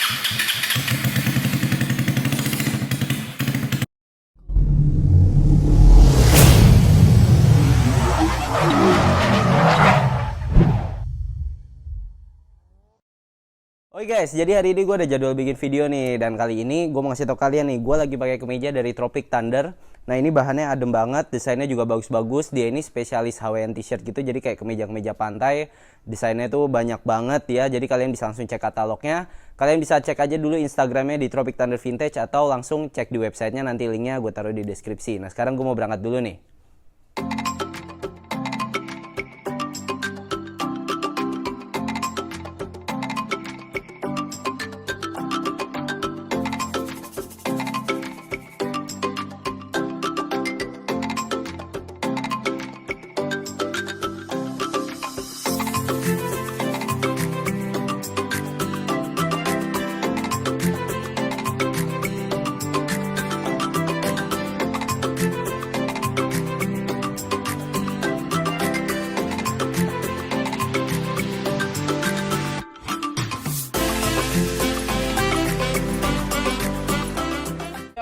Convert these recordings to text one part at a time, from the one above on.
Oke guys, jadi hari ini gue ada jadwal bikin video nih. Dan kali ini gue mau ngasih tau kalian nih, gue lagi pakai kemeja dari Tropic Thunder. Nah ini bahannya adem banget, desainnya juga bagus-bagus. Dia ini spesialis Hawaiian t-shirt gitu, jadi kayak kemeja-kemeja pantai. Desainnya tuh banyak banget ya, jadi kalian bisa langsung cek katalognya. Kalian bisa cek aja dulu Instagramnya di Tropic Thunder Vintage, atau langsung cek di websitenya, nanti linknya gue taruh di deskripsi. Nah sekarang gue mau berangkat dulu nih.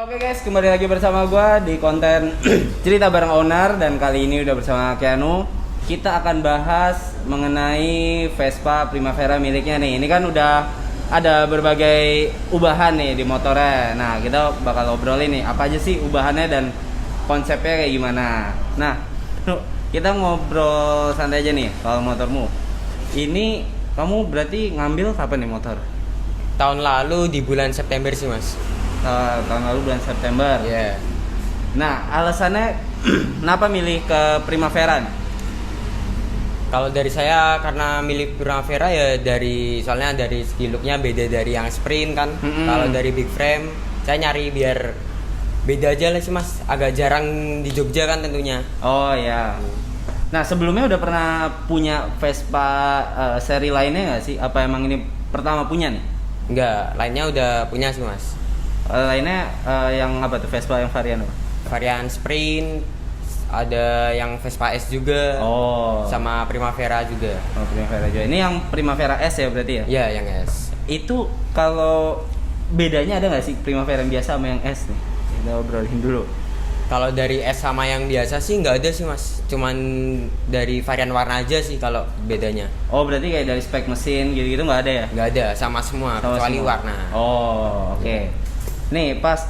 Oke guys, kembali lagi bersama gue di konten cerita bareng owner. Dan kali ini udah bersama Keanu. Kita akan bahas mengenai Vespa Primavera miliknya nih. Ini kan udah ada berbagai ubahan nih di motornya. Nah kita bakal obrolin nih apa aja sih ubahannya dan konsepnya kayak gimana. Nah kita ngobrol santai aja nih soal motormu. Ini kamu berarti ngambil kapan nih motor? Tahun lalu di bulan September sih mas. Tahun lalu bulan September. Iya. Nah, alasannya kenapa milih ke Primavera? Kalau dari saya karena milih Primavera ya soalnya dari segi looknya beda dari yang sprint kan. Kalau dari big frame saya nyari biar beda aja lah sih mas. Agak jarang di Jogja kan tentunya. Oh ya. Nah, sebelumnya udah pernah punya Vespa seri lainnya nggak sih? Apa emang ini pertama punya nih? Enggak, lainnya udah punya sih mas. Lainnya yang apa tuh, Vespa yang varian apa? Varian sprint, ada yang Vespa S juga. Oh. Sama Primavera juga. Oh, Primavera juga. Ini yang Primavera S ya berarti ya? Iya, yang S. Itu kalau bedanya ada nggak sih Primavera yang biasa sama yang S nih? Kita obrolin dulu. Kalau dari S sama yang biasa sih nggak ada sih mas. Cuman dari varian warna aja sih kalau bedanya. Oh berarti kayak dari spek mesin gitu-gitu nggak ada ya? Nggak ada, sama semua Sama kecuali semua. warna. Oh oke. Nih pas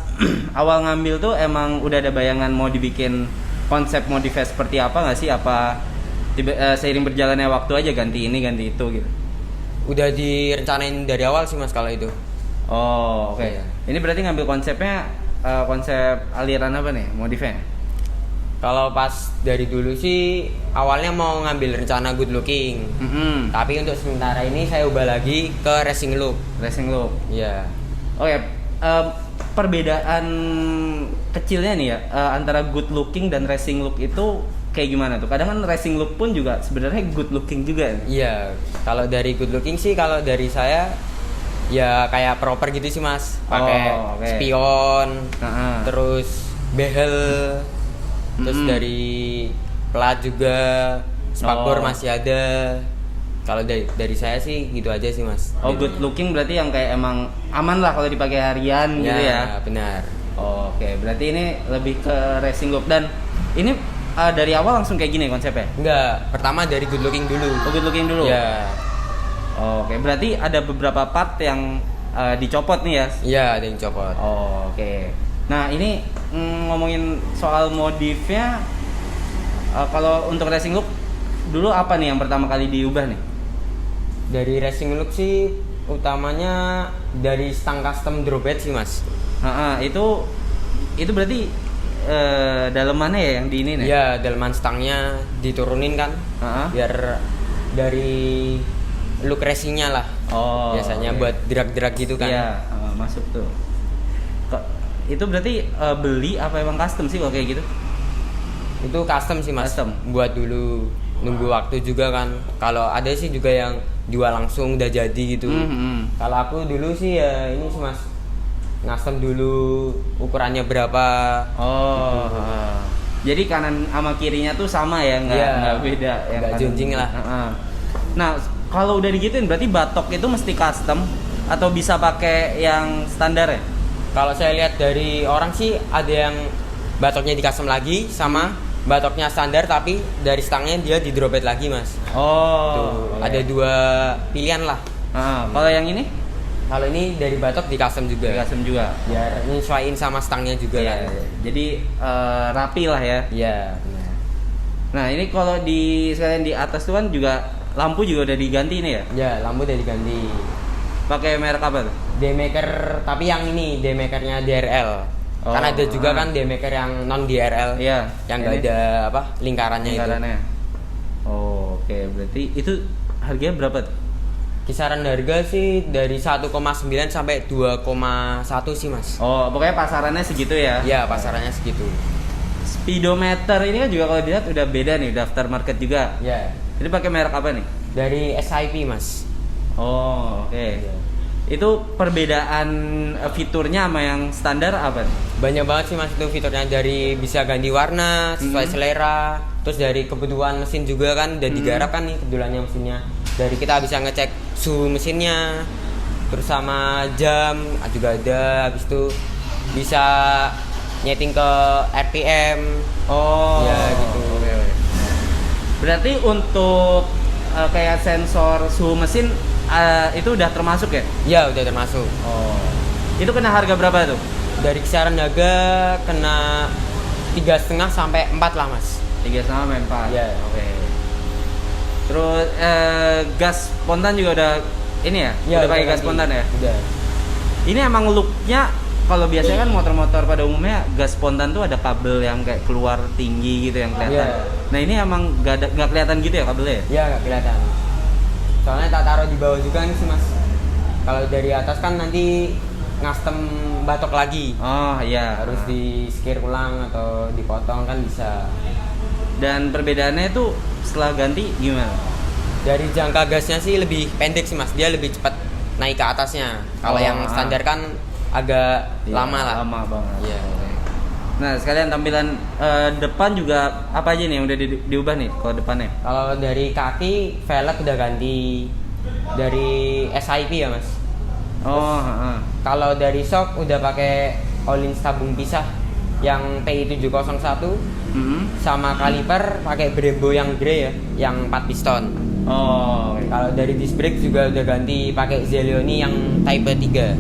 awal ngambil tuh emang udah ada bayangan mau dibikin konsep modifnya seperti apa nggak sih? Apa seiring berjalannya waktu aja ganti ini ganti itu gitu? Udah direncanain dari awal sih mas kalau itu. Oh oke. Iya. Ini berarti ngambil konsepnya konsep aliran apa nih modifnya? Kalau pas dari dulu sih awalnya mau ngambil rencana good looking. Tapi untuk sementara ini saya ubah lagi ke racing look. Racing look. Iya. Oke. Perbedaan kecilnya nih ya antara good looking dan racing look itu kayak gimana tuh? Kadang kan racing look pun juga sebenarnya good looking juga. Iya. Kalau dari good looking sih kalau dari saya ya kayak proper gitu sih mas. Pakai spion, terus behel, terus dari plat juga, spakbor masih ada. Kalau dari saya sih gitu aja sih mas. Oh good looking berarti yang kayak emang aman lah kalau dipakai harian gitu ya? Benar. Oke, berarti ini lebih ke racing look. Dan ini dari awal langsung kayak gini konsepnya? Enggak, pertama dari good looking dulu. Oh good looking dulu? Ya. Oke, berarti ada beberapa part yang dicopot nih ya? Iya, ada yang copot. Oke. Nah ini ngomongin soal modifnya, kalau untuk racing look dulu apa nih yang pertama kali diubah nih? Dari racing look sih utamanya dari stang custom drawbed sih mas. Itu berarti dalemannya ya yang di ini nih? Iya, daleman stangnya diturunin kan, biar dari look racingnya lah. Biasanya buat drag-drag gitu kan. Iya, masuk tuh. Itu berarti beli apa emang custom sih kalau kayak gitu? Itu custom sih mas. Custom. Buat dulu nunggu waktu juga kan. Kalau ada sih juga yang jual langsung udah jadi gitu. Kalau aku dulu sih ya ini sih mas, custom dulu ukurannya berapa. Jadi kanan sama kirinya tuh sama ya, nggak beda ya? Nggak junjing lah. Nah kalau udah digituin berarti batok itu mesti custom atau bisa pakai yang standar ya? Kalau saya lihat dari orang sih ada yang batoknya di custom lagi sama batoknya standar tapi dari stangnya dia di drop head lagi mas. Oh. Tuh, ada 2 pilihan lah. Kalau yang ini? Kalau ini dari batok di custom juga. Di custom juga. Biar nyesuaiin sama stangnya juga Iya, kan. jadi rapi lah ya. Iya. Benar. Nah ini kalau di sekalian di atas tuh kan juga lampu juga udah diganti nih ya? Ya lampu udah diganti. Pakai merek apa tuh? D-maker tapi yang ini D-makernya DRL. Kan ada juga kan D-maker yang non DRL. Iya. Yang nggak ada apa lingkarannya itu. Oh, oke. Berarti itu harganya berapa tuh? Kisaran harga sih dari 1,9 sampai 2,1 sih mas. Oh, pokoknya pasarannya segitu ya? Iya pasarannya segitu. Speedometer ini kan juga kalau dilihat udah beda nih, udah aftermarket juga. Ya. Ini pakai merek apa nih? Dari SIP mas. Oh, oke. Iya. Itu perbedaan fiturnya sama yang standar apa? Banyak banget sih mas itu fiturnya, dari bisa ganti warna sesuai selera, terus dari kebutuhan mesin juga kan udah digarap kan nih kedulannya mesinnya. Dari kita bisa ngecek suhu mesinnya, terus sama jam juga ada, habis itu bisa nyeting ke RPM. Oh, ya gitu. Oke. Berarti untuk kayak sensor suhu mesin itu udah termasuk ya? Ya udah termasuk. Oh. Itu kena harga berapa tuh? Dari kisaran harga kena 3,5 sampai 4 lah mas. 3,5 sampai 4. Iya. Oke. Terus gas spontan juga udah ini ya? Ya Udah pakai gas spontan ya? Udah. Ini emang looknya kalau biasanya kan motor-motor pada umumnya gas spontan tuh ada kabel yang kayak keluar tinggi gitu yang kelihatan. Iya. Nah ini emang nggak kelihatan gitu ya kabelnya? Ya nggak kelihatan. Soalnya tak taruh di bawah juga nih sih mas. Kalau dari atas kan nanti ngastem batok lagi. Oh iya. Harus di skir ulang atau dipotong kan bisa. Dan perbedaannya itu setelah ganti gimana? Dari jangka gasnya sih lebih pendek sih mas. Dia lebih cepat naik ke atasnya. Kalau yang standar kan agak lama lah. Lama banget. Iya. Nah sekalian tampilan depan juga apa aja nih yang udah diubah nih kalau depannya? Kalau dari kaki velg udah ganti dari SIP ya mas. Oh. Kalau dari shock udah pakai Olin tabung pisah yang PI701. Sama kaliper pakai Brembo yang grey ya, yang 4 piston. Oh. Okay. Kalau dari disc brake juga udah ganti pakai Zelioni yang Type 3.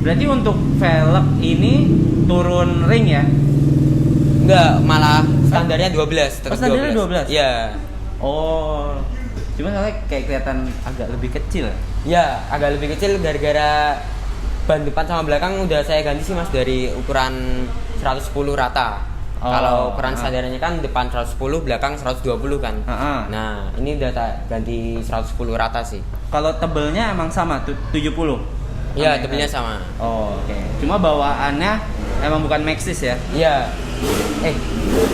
Berarti untuk velg ini turun ring ya? Enggak, malah standarnya 12, tetap standarnya 12? Iya. Oh. Cuma soalnya kayak kelihatan agak lebih kecil. Ya, agak lebih kecil gara-gara ban depan sama belakang udah saya ganti sih mas dari ukuran 110 rata. Kalau ukuran standarnya kan depan 110, belakang 120 kan. Nah, ini udah ganti 110 rata sih. Kalau tebelnya emang sama 70? Iya, tebelnya sama. Oh, oke. Cuma bawaannya emang bukan Maxxis ya? Iya.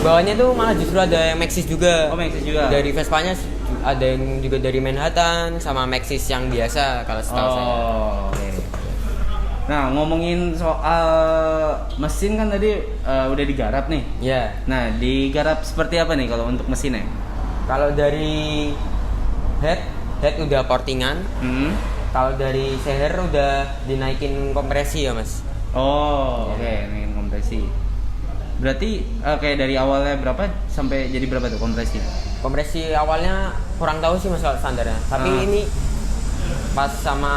Bawahnya tuh malah justru ada yang Maxxis juga. Oh, Maxxis juga. Dari Vespanya ada yang juga dari Manhattan sama Maxxis yang biasa kalau setahu saya. Oke. Nah, ngomongin soal mesin kan tadi udah digarap nih. Iya. Nah, digarap seperti apa nih kalau untuk mesinnya? Kalau dari head udah portingan. Kalau dari seher udah dinaikin kompresi ya mas. Oh, oke, naikin kompresi. Berarti kayak dari awalnya berapa sampai jadi berapa tuh kompresi? Kompresi awalnya kurang tahu sih mas kalau standarnya. Tapi ini pas sama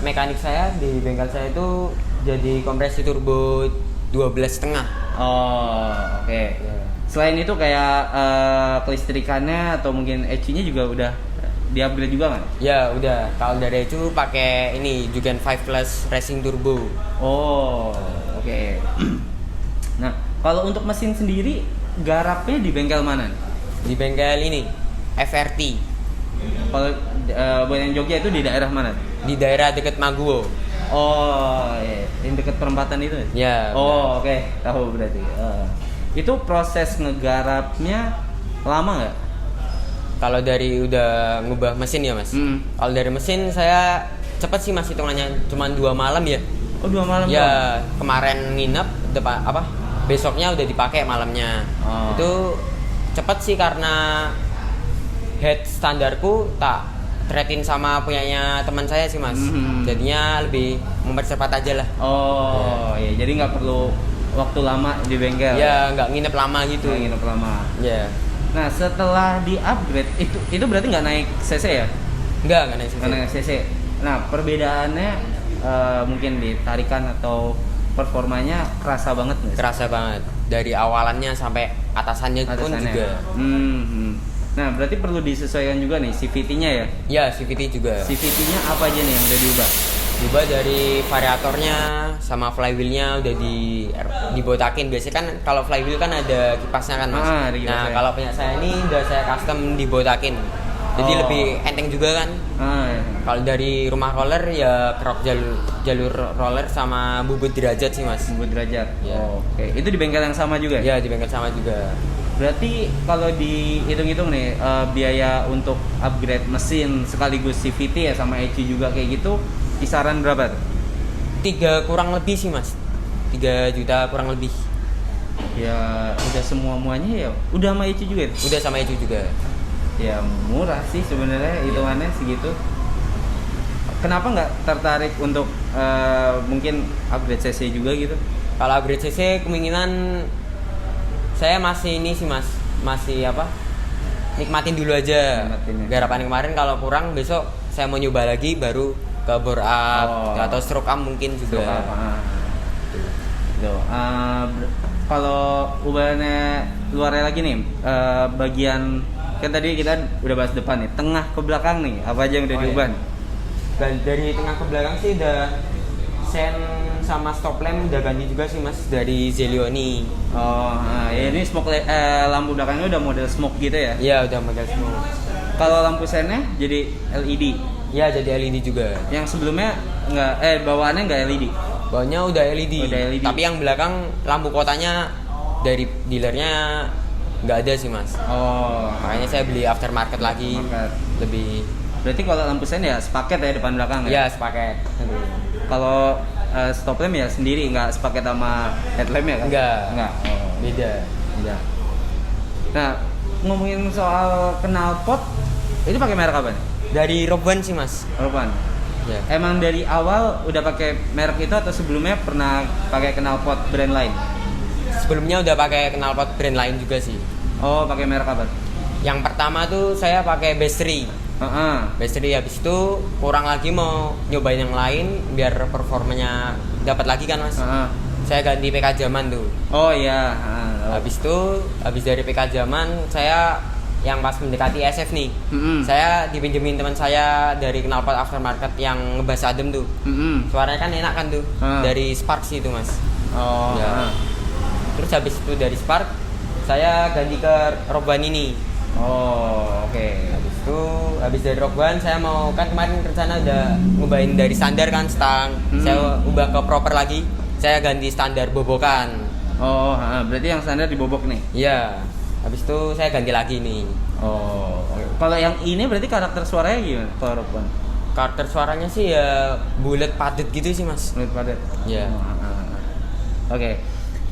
mekanik saya di bengkel saya itu jadi kompresi turbo 12,5. Oh, oke. Selain itu kayak kelistrikannya atau mungkin ECU-nya juga udah di-upgrade juga kan? Ya udah. Kalau dari itu pakai ini Jugen 5 Plus Racing Turbo. Oh, oke. Nah, kalau untuk mesin sendiri garapnya di bengkel mana? Di bengkel ini FRT. Kalau buat yang Jogja itu di daerah mana? Di daerah deket Maguwo. Oh, iya. Yang deket perempatan itu? Ya. Oh, oke. Tahu berarti. Itu proses ngegarapnya lama nggak? Kalau dari udah ngubah mesin ya mas. Kalau dari mesin saya cepet sih mas hitungannya, cuma 2 malam ya. Oh 2 malam? Ya kemarin nginep besoknya udah dipakai malamnya. Itu cepet sih karena head standarku tak trade-in sama punyanya teman saya sih mas. Jadinya lebih mempercepat aja lah. Oh iya, jadi nggak perlu waktu lama di bengkel. Ya nggak nginep lama gitu. Nggak nginep lama. Ya. Nah setelah di upgrade itu berarti nggak naik cc ya? Nggak naik cc. Nggak naik cc. Nah perbedaannya mungkin di tarikan atau performanya kerasa banget nggak? Kerasa banget dari awalannya sampai atasannya pun juga. Nah berarti perlu disesuaikan juga nih CVT-nya ya? Ya CVT juga. CVT-nya apa aja nih yang udah diubah? Diubah dari variatornya sama flywheelnya udah dibotakin. Biasanya kan kalau flywheel kan ada kipasnya kan mas. Nah kalau punya saya ini udah saya custom dibotakin. Jadi lebih enteng juga kan. Iya. Kalau dari rumah roller ya kerok jalur roller sama bubut derajat sih mas. Bubut derajat. Ya. Oke. Itu di bengkel yang sama juga? Ya di bengkel sama juga. Berarti kalau dihitung-hitung nih biaya untuk upgrade mesin sekaligus CVT ya sama ECU juga kayak gitu kisaran berapa tuh? 3 kurang lebih sih mas. 3 juta kurang lebih. Ya udah semuanya ya. Udah sama ECU juga? Udah sama ECU juga. Ya murah sih sebenarnya hitungannya segitu. Kenapa nggak tertarik untuk mungkin upgrade CC juga gitu? Kalau upgrade CC kemungkinan saya masih ini sih mas, masih nikmatin dulu aja. Garapan kemarin kalau kurang besok saya mau nyoba lagi baru ke bore up atau stroke up mungkin juga. Kalau ubahnya luarnya lagi nih, bagian kan tadi kita udah bahas depan nih, tengah ke belakang nih apa aja yang udah diubah? Dan dari tengah ke belakang sih udah sen sama stop lamp udah ganti juga sih mas dari Zelioni. Ya ini smoke lampu belakangnya udah model smoke gitu ya? Iya udah model smoke. Kalau lampu sennya jadi LED? Iya jadi LED juga. Yang sebelumnya bawaannya nggak LED? Bawaannya udah LED. LED. Tapi yang belakang lampu kotanya dari dealernya nggak ada sih mas. Makanya saya beli aftermarket lagi. Lebih. Berarti kalau lampu sen ya sepaket ya depan belakang ya? Iya sepaket. Kalau stop lamp ya sendiri, nggak sepaket sama headlamp ya kan? Enggak. Beda. Nah, ngomongin soal knalpot, ini pakai merek apa nih? Dari Roban sih mas. Roban. Ya. Emang dari awal udah pakai merek itu atau sebelumnya pernah pakai knalpot brand lain? Sebelumnya udah pakai knalpot brand lain juga sih. Pakai merek apa? Yang pertama tuh saya pakai Bestri. Bestri habis itu kurang lagi mau nyobain yang lain biar performanya dapat lagi kan mas. Saya ganti PK Zaman tuh. Habis dari PK Zaman saya yang pas mendekati SF nih. Saya dipinjemin teman saya dari knalpot aftermarket yang ngebas adem tuh. Suaranya kan enak kan tuh. Dari Spark sih itu mas. Terus habis itu dari Spark saya ganti ke Roban ini. Habis dari Rock Band saya mau kan kemarin rencana udah ngubahin dari standar kan stang. Saya ubah ke proper lagi. Saya ganti standar bobokan. Berarti yang standar dibobok nih. Iya. Habis itu saya ganti lagi nih. Kalau yang ini berarti karakter suaranya gimana kalau Rock Band? Karakter suaranya sih ya bulat padat gitu sih mas. Bulat padat. Iya.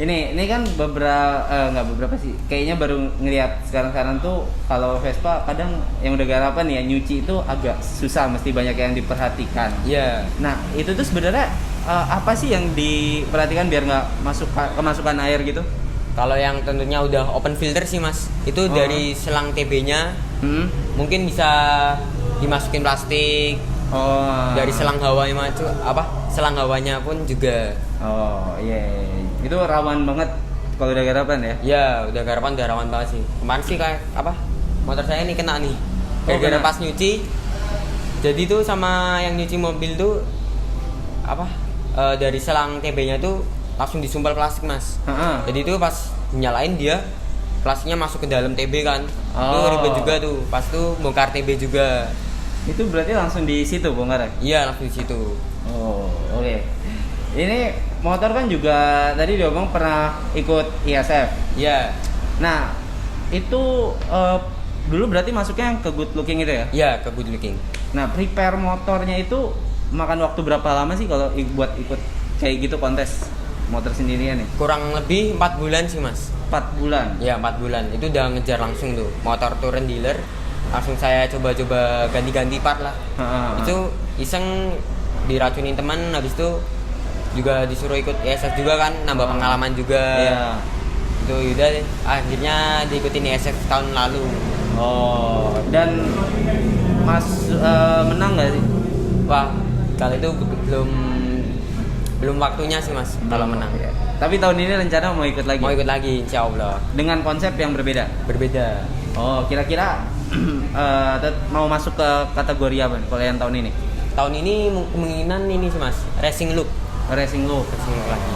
Ini kan nggak beberapa sih. Kayaknya baru ngeliat sekarang tuh kalau Vespa kadang yang udah garapan ya nyuci itu agak susah, mesti banyak yang diperhatikan. Iya. Nah itu tuh sebenarnya apa sih yang diperhatikan biar nggak kemasukan air gitu? Kalau yang tentunya udah open filter sih mas, itu dari selang TB-nya mungkin bisa dimasukin plastik. Dari selang hawanya selang hawanya pun juga. Itu rawan banget kalau udah garapan ya? Ya, udah garapan udah rawan banget sih. Kemarin sih kayak motor saya ini kena nih. Gara-gara pas nyuci. Jadi tuh sama yang nyuci mobil tuh dari selang TB-nya tuh langsung disumpal plastik mas. Jadi tuh pas nyalain dia plastiknya masuk ke dalam TB kan. Itu ribet juga tuh. Pas tuh bongkar TB juga. Itu berarti langsung di situ bongkar? Iya langsung di situ. Oke. Ini motor kan juga tadi diomong pernah ikut ISF. Iya. Nah itu dulu berarti masuknya ke Good Looking itu ya? Iya ke Good Looking. Nah prepare motornya itu makan waktu berapa lama sih kalau buat ikut kayak gitu kontes motor sendirian nih? Kurang lebih 4 bulan sih mas. 4 bulan? Iya 4 bulan. Itu udah ngejar langsung tuh motor turun dealer. langsung saya coba-coba ganti-ganti part lah. Itu iseng diracunin teman, habis itu juga disuruh ikut ISF juga kan, nambah pengalaman juga. Itu udah akhirnya diikutin ISF tahun lalu. Dan Mas menang nggak sih? Wah, kalau itu belum waktunya sih Mas kalau menang. Tapi tahun ini rencana mau ikut lagi? Mau ikut lagi, insya Allah. Dengan konsep yang berbeda? Berbeda. Kira-kira mau masuk ke kategori apa nih kalau yang tahun ini? Tahun ini kemungkinan ini sih Mas, racing look Racing look lagi.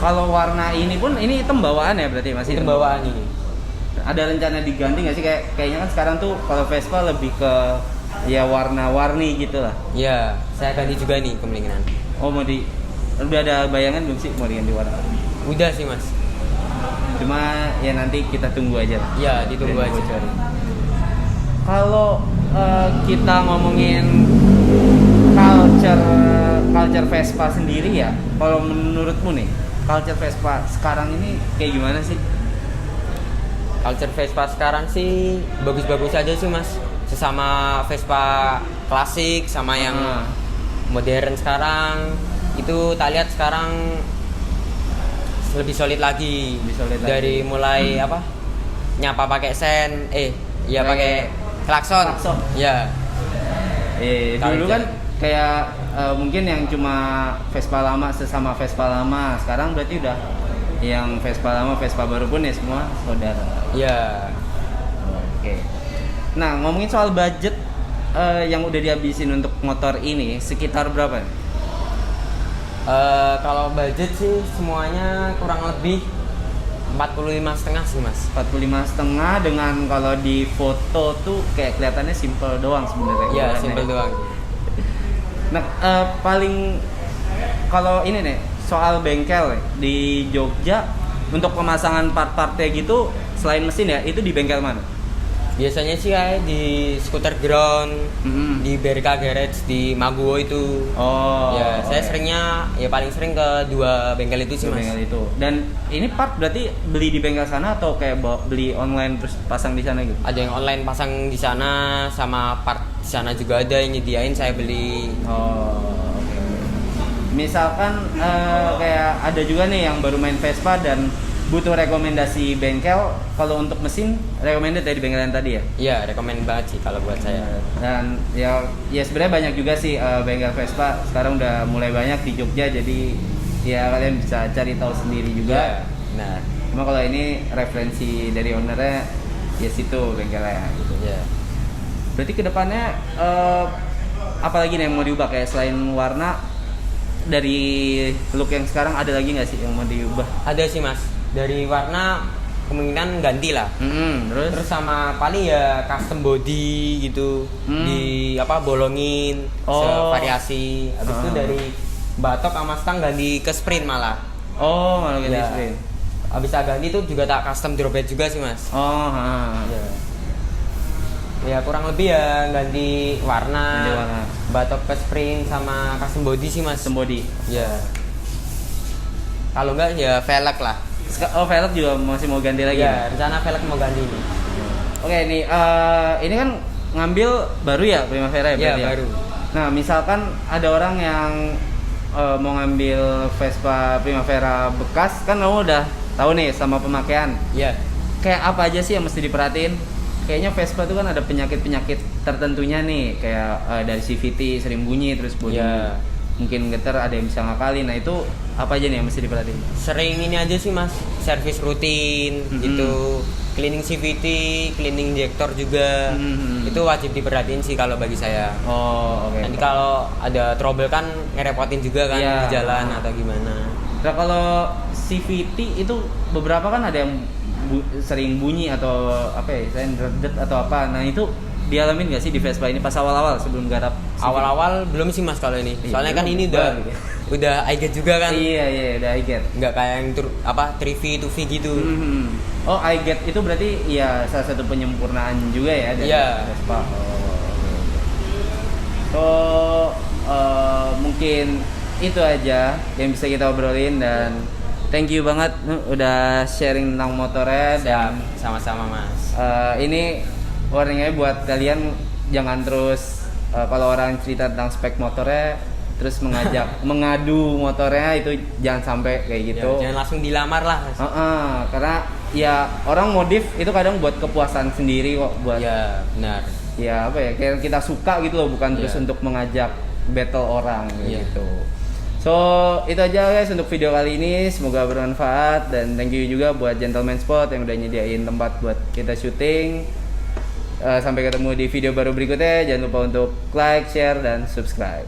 Kalau warna ini pun ini hitam bawaan ya berarti masih hitam bawaan ini. Ada rencana diganti nggak sih, kayaknya kan sekarang tuh kalau Vespa lebih ke ya warna-warni gitu lah. Iya, saya ganti juga nih kemungkinan. Udah ada bayangan belum sih mau diganti warna? Udah sih Mas. Cuma ya nanti kita tunggu aja lah. Iya, ditunggu aja. Kalau kita ngomongin culture Vespa sendiri ya, kalau menurutmu nih culture Vespa sekarang ini kayak gimana sih? Culture Vespa sekarang sih bagus-bagus aja sih Mas. Sesama Vespa klasik sama yang modern sekarang itu tak lihat sekarang lebih solid lagi. Dari mulai nyapa pakai sen, pakai klakson. Ya. Dulu kan kayak mungkin yang cuma Vespa lama sesama Vespa lama, sekarang berarti udah yang Vespa lama Vespa baru pun ya semua saudara. Ya. Oke. Nah, ngomongin soal budget yang udah dihabisin untuk motor ini sekitar berapa? Kalau budget sih semuanya kurang lebih 45,5 sih Mas. 45,5 dengan kalau di foto tuh kayak kelihatannya simple doang sebenarnya. Iya, simple doang. Nah, paling kalau ini nih soal bengkel di Jogja untuk pemasangan part-partnya gitu selain mesin ya, itu di bengkel mana? Biasanya sih kayak di Scooter Ground, di BRK Garage di Maguwo itu. Ya, saya seringnya paling sering ke 2 bengkel itu sih Mas. Bengkel itu. Dan ini part berarti beli di bengkel sana atau kayak beli online terus pasang di sana gitu? Ada yang online pasang di sana, sama part di sana juga ada yang nyediain, saya beli. Misalkan kayak ada juga nih yang baru main Vespa dan butuh rekomendasi bengkel, kalau untuk mesin recommended dari bengkel yang tadi ya? Iya, rekomend banget sih kalau buat saya. Dan ya sebenarnya banyak juga sih bengkel Vespa sekarang udah mulai banyak di Jogja, jadi ya kalian bisa cari tahu sendiri juga. Nah, cuma kalau ini referensi dari ownernya ya situ bengkelnya gitu. Berarti kedepannya apalagi nih yang mau diubah, kayak selain warna dari look yang sekarang ada lagi nggak sih yang mau diubah? Ada sih Mas. Dari warna kemungkinan ganti lah. Terus sama paling ya custom body gitu, di bolongin variasi. Habis itu dari batok sama stang ganti ke sprint malah. Malah ganti sprint. Habis ganti itu juga tak custom drophead juga sih Mas. Ya kurang lebih ya ganti warna, batok ke sprint sama custom body sih Mas. Custom body. Ya. Kalau enggak ya velg lah. Velg juga masih mau ganti lagi? Ya, rencana velg mau ganti nih. Oke, ini kan ngambil baru ya Primavera ya? Iya, baru. Nah, misalkan ada orang yang mau ngambil Vespa Primavera bekas, kan kamu udah tahu nih sama pemakaian. Iya. Kayak apa aja sih yang mesti diperhatiin? Kayaknya Vespa itu kan ada penyakit-penyakit tertentunya nih, kayak dari CVT sering bunyi, terus bodi mungkin getar, ada yang bisa ngakalin. Nah, itu apa aja nih yang mesti diperhatiin? Sering ini aja sih Mas, servis rutin gitu, cleaning CVT, cleaning injektor juga. Itu wajib diperhatiin sih kalau bagi saya. Nanti kalau ada trouble kan ngerepotin juga kan di jalan atau gimana. Nah, kalau CVT itu beberapa kan ada yang sering bunyi atau saya redet atau apa. Nah, itu dialamin nggak sih di Vespa ini pas awal-awal sebelum garap? Awal-awal belum sih Mas kalau ini. Soalnya kan ini udah iGet juga kan. Iya, udah iGet. Nggak kayak yang 3V, 2V gitu. iGet itu berarti ya salah satu penyempurnaan juga ya dari Vespa. Mungkin itu aja yang bisa kita obrolin, dan thank you banget udah sharing tentang motornya. Dan sama-sama Mas. Ini warningnya buat kalian jangan terus kalau orang cerita tentang spek motornya terus mengadu motornya, itu jangan sampai kayak gitu. Ya, jangan langsung dilamar lah. Karena ya orang modif itu kadang buat kepuasan sendiri kok, buat ya benar. Ya apa ya, kayak kita suka gitu loh, bukan terus untuk mengajak battle orang gitu. So itu aja guys untuk video kali ini, semoga bermanfaat dan thank you juga buat Gentleman Sport yang udah nyediain tempat buat kita syuting. Sampai ketemu di video baru berikutnya, jangan lupa untuk like, share, dan subscribe.